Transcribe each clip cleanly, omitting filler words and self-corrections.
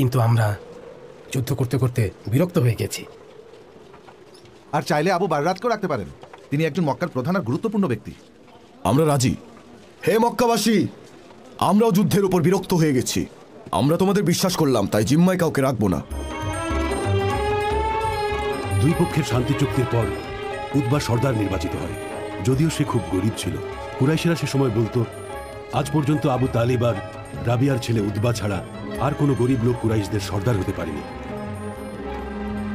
কিন্তু আমরা যুদ্ধ করতে করতে বিরক্ত হয়ে গেছি। আর চাইলে আবু বাররাতকেও রাখতে পারেন, তিনি একজন মক্কার প্রধান আর গুরুত্বপূর্ণ ব্যক্তি। আমরা রাজি। হে মক্কাবাসী, আমরাও যুদ্ধের উপর বিরক্ত হয়ে গেছি। আমরা তোমাদের বিশ্বাস করলাম, তাই জিম্মায় কাউকে রাখবো না। দুই পক্ষের শান্তি চুক্তির পর উতবা সর্দার নির্বাচিত হয়। যদিও সে খুব গরিব ছিল, কুরাইশেরা সে সময় বলতো, আজ পর্যন্ত আবু তালিব আর রাবিয়ার ছেলে উতবা ছাড়া আর কোনো গরিব লোক কুরাইশদের সর্দার হতে পারেনি।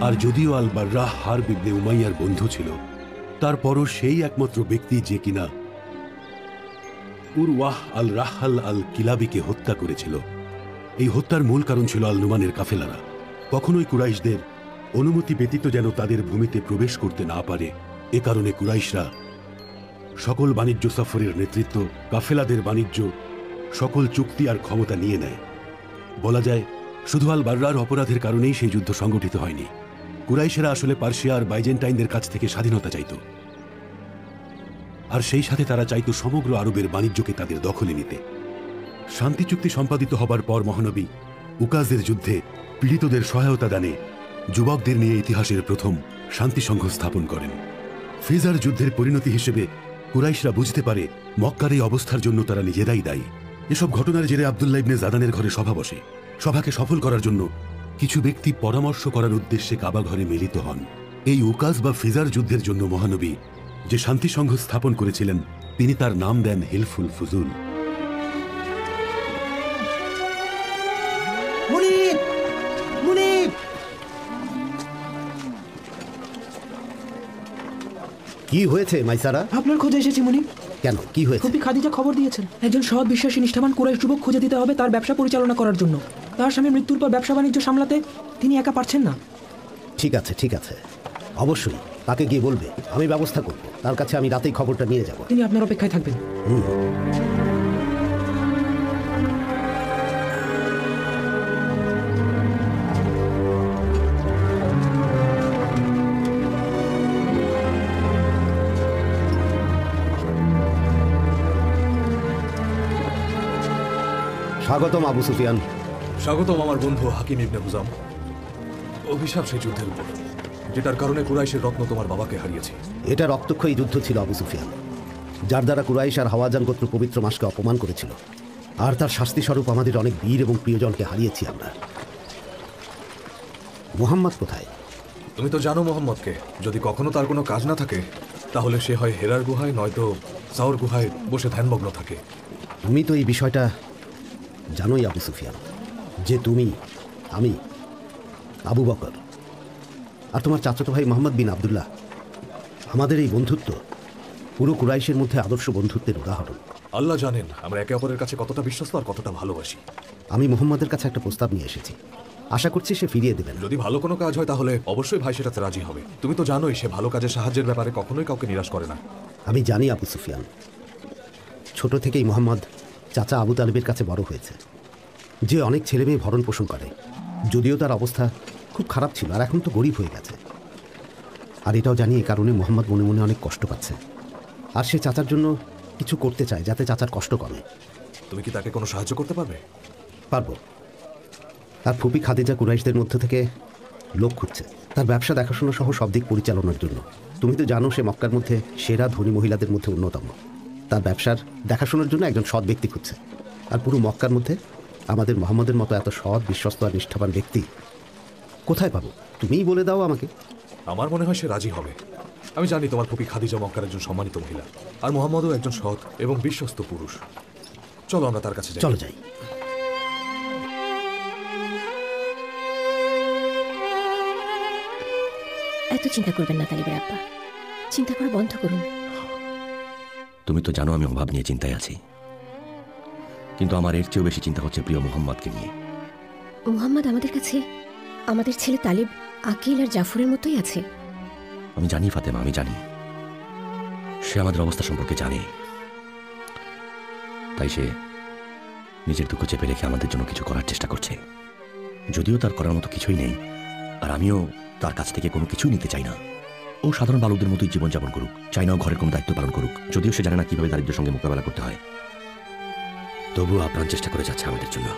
আর যদিও আল বাররাহ হারব ইবনে উমাইয়ার বন্ধু ছিল, তারপরও সেই একমাত্র ব্যক্তি যে কিনা উরওয়াহ আল রাহাল আল কিলাবিকে হত্যা করেছিল। এই হত্যার মূল কারণ ছিল আল নুমানের কাফেলারা কখনোই কুরাইশদের অনুমতি ব্যতীত যেন তাদের ভূমিতে প্রবেশ করতে না পারে। এ কারণে কুরাইশরা সকল বাণিজ্য সফরের নেতৃত্ব, কাফেলাদের বাণিজ্য, সকল চুক্তি আর ক্ষমতা নিয়ে নেয়। বলা যায় শুধু আল বাররার অপরাধের কারণেই সেই যুদ্ধ সংগঠিত হয়নি। কুরাইশেরা আসলে পার্সিয়া আর বাইজেন্টাইনদের কাছ থেকে স্বাধীনতা চাইত, আর সেই সাথে তারা চাইত সমগ্র আরবের বাণিজ্যকে তাদের দখলে নিতে। শান্তি চুক্তি সম্পাদিত হবার পর মহানবী উকাজের যুদ্ধে পীড়িতদের সহায়তা দানে যুবকদের নিয়ে ইতিহাসের প্রথম শান্তি সংঘ স্থাপন করেন। ফিজার যুদ্ধের পরিণতি হিসেবে কুরাইশরা বুঝতে পারে মক্কার এই অবস্থার জন্য তারা নিজেরাই দায়ী। এসব ঘটনার জেরে আব্দুল্লাহ ইবনে জাদানের ঘরে সভা বসে। সভাকে সফল করার জন্য কিছু ব্যক্তি পরামর্শ করার উদ্দেশ্যে কাবা ঘরে মিলিত হন। এই উকাজ বা ফিজার যুদ্ধের জন্য মহানবী যে শান্তি সংঘ স্থাপন করেছিলেন, তিনি তার নাম দেন হিলফুল ফুজুল। কি হয়েছে মাইসারা? আপনার খোঁজে এসেছি মুনিব। কেন, কি হয়েছে? ফুপি খাদিজা খবর দিয়েছেন একজন সৎ বিশ্বাসী নিষ্ঠাবান কুরাইশ যুবক খুঁজে দিতে হবে তার ব্যবসা পরিচালনা করার জন্য। তার স্বামীর মৃত্যুর পর ব্যবসা বাণিজ্য সামলাতে তিনি একা পারছেন না। ঠিক আছে, ঠিক আছে, অবশ্যই তাকে গিয়ে বলবে, আমি ব্যবস্থা করব। তার কাছে আমি রাতেই খবরটা নিয়ে যাব। তিনি আপনার অপেক্ষায় থাকবেন। স্বাগতম আবু সুফিয়ান। স্বাগতম আমার বন্ধু হাকিম ইবনে হুজাম। অভিশাপ সেই যুদ্ধের উপর, যেটার কারণে কুরাইশের রত্ন তোমার বাবাকে হারিয়েছে। এটা রক্তক্ষয়ী যুদ্ধ ছিল আবু সুফিয়ান, যার দ্বারা কুরাইশ আর হাওয়াজান গোত্র পবিত্র মাসকে অপমান করেছিল। আর তার শাস্তি স্বরূপ আমাদের অনেক বীর এবং প্রিয়জনকে হারিয়েছি আমরা। মুহাম্মদ কোথায়? তুমি তো জানো মোহাম্মদকে। যদি কখনো তার কোনো কাজ না থাকে, তাহলে সে হয় হেরার গুহায়, নয়তো সাউর গুহায় বসে ধ্যানমগ্ন থাকে। তুমি তো এই বিষয়টা জানোই আবু সুফিয়ান, যে তুমি, আমি, আবু বকর আর তোমার চাচাতো ভাই মোহাম্মদ বিন আবদুল্লাহ, আমাদের এই বন্ধুত্ব পুরো কুরাইশের মধ্যে আদর্শ বন্ধুত্বের উদাহরণ। আল্লাহ জানেন আমরা একে অপরের কাছে কতটা বিশ্বস্ত আর কতটা ভালোবাসি। আমি মোহাম্মদের কাছে একটা প্রস্তাব নিয়ে এসেছি, আশা করছি সে ফিরিয়ে দেবেন। যদি ভালো কোনো কাজ হয় তাহলে অবশ্যই ভাই সেটাতে রাজি হবে। তুমি তো জানোই সে ভালো কাজের সাহায্যের ব্যাপারে কখনোই কাউকে নিরাশ করে না। আমি জানি আবু সুফিয়ান, ছোট থেকেই মোহাম্মদ চাচা আবু তালেবের কাছে বড় হয়েছে, যে অনেক ছেলে মেয়ে ভরণ পোষণ করে। যদিও তার অবস্থা খুব খারাপ ছিল আর এখন তো গরিব হয়ে গেছে। আর এটাও জানি এই কারণে মোহাম্মদ মনে মনে অনেক কষ্ট পাচ্ছে, আর সে চাচার জন্য কিছু করতে চায় যাতে চাচার কষ্ট কমে। তুমি কি তাকে কোনো সাহায্য করতে পারবে? পারবো। তার ফুপি খাদিজা কুরাইশদের মধ্য থেকে লোক খুঁজছে তার ব্যবসা দেখাশোনা সহ সব দিক পরিচালনার জন্য। তুমি তো জানো সে মক্কার মধ্যে সেরা ধনী মহিলাদের মধ্যে অন্যতম। তার ব্যবসার দেখাশোনার জন্য একজন সৎ ব্যক্তি খুঁজছে। আর পুরো মক্কার মধ্যে আমাদের মোহাম্মদের মতো এত সৎ, বিশ্বস্ত আর নিষ্ঠাবান ব্যক্তি কোথায় পাবো? তুমিই বলে দাও আমাকে। আমার মনে হয় সে রাজি হবে। আমি জানি তোমার ফুপি খাদিজা মক্কার একজন সম্মানিত মহিলা, আর মোহাম্মদও একজন সৎ এবং বিশ্বস্ত পুরুষ। চলো আমরা তার কাছে যাই। চলো যাই। এত চিন্তা করবেন না তালিবের আব্বা, চিন্তা করা বন্ধ করুন। তুমি তো জানো আমি অভাব নিয়ে চিন্তায় আছি, কিন্তু আমার এর চেয়েও বেশি চিন্তা হচ্ছে প্রিয় মোহাম্মদকে নিয়ে। মুহাম্মদ আমাদের কাছে আমাদের ছেলে তালিব, আকিল আর জাফরের মতোই আছে। আমি জানি ফাতেমা, আমি জানি সে আমাদের অবস্থা সম্পর্কে জানে, তাই সে নিজের দুঃখ চেপে রেখে আমাদের জন্য কিছু করার চেষ্টা করছে। যদিও তার করার মতো কিছুই নেই, আর আমিও তার কাছ থেকে কোনো কিছুই নিতে চাই না। ও সাধারণ বালকদের মতোই জীবনযাপন করুক, চাই না ঘরের কোনো দায়িত্ব পালন করুক। যদিও সে জানে না কিভাবে দারিদ্র্যের সঙ্গে মোকাবেলা করতে হয়, তবুও আপ্রাণ চেষ্টা করে যাচ্ছে আমাদের জন্য।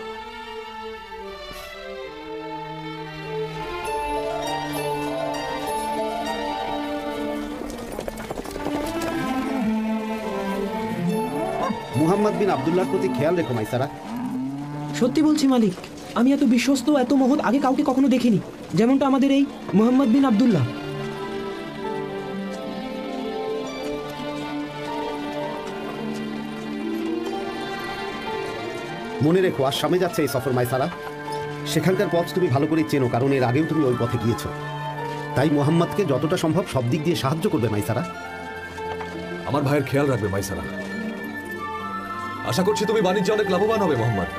মোহাম্মদ বিন আবদুল্লাহর প্রতি খেয়াল রেখো মাইসারা। সত্যি বলছি মালিক, আমি এত বিশ্বস্ত এত মহৎ আগে কাউকে কখনো দেখিনি, যেমনটা আমাদের এই মোহাম্মদ বিন আবদুল্লাহ। মনে রেখো আসামে যাচ্ছে এই সফর মাইসারা। সেখানকার পথ তুমি ভালো করে চেনো, কারণ এর আগেও তুমি ওই পথে গিয়েছো। তাই মোহাম্মদকে যতটা সম্ভব সব দিক দিয়ে সাহায্য করবে মাইসারা। আমার ভাইয়ের খেয়াল রাখবে মাইসারা। আশা করছি তুমি বাণিজ্যে অনেক লাভবান হবে মোহাম্মদ।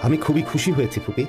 আমি খুবই খুশি হয়েছি ফুপি।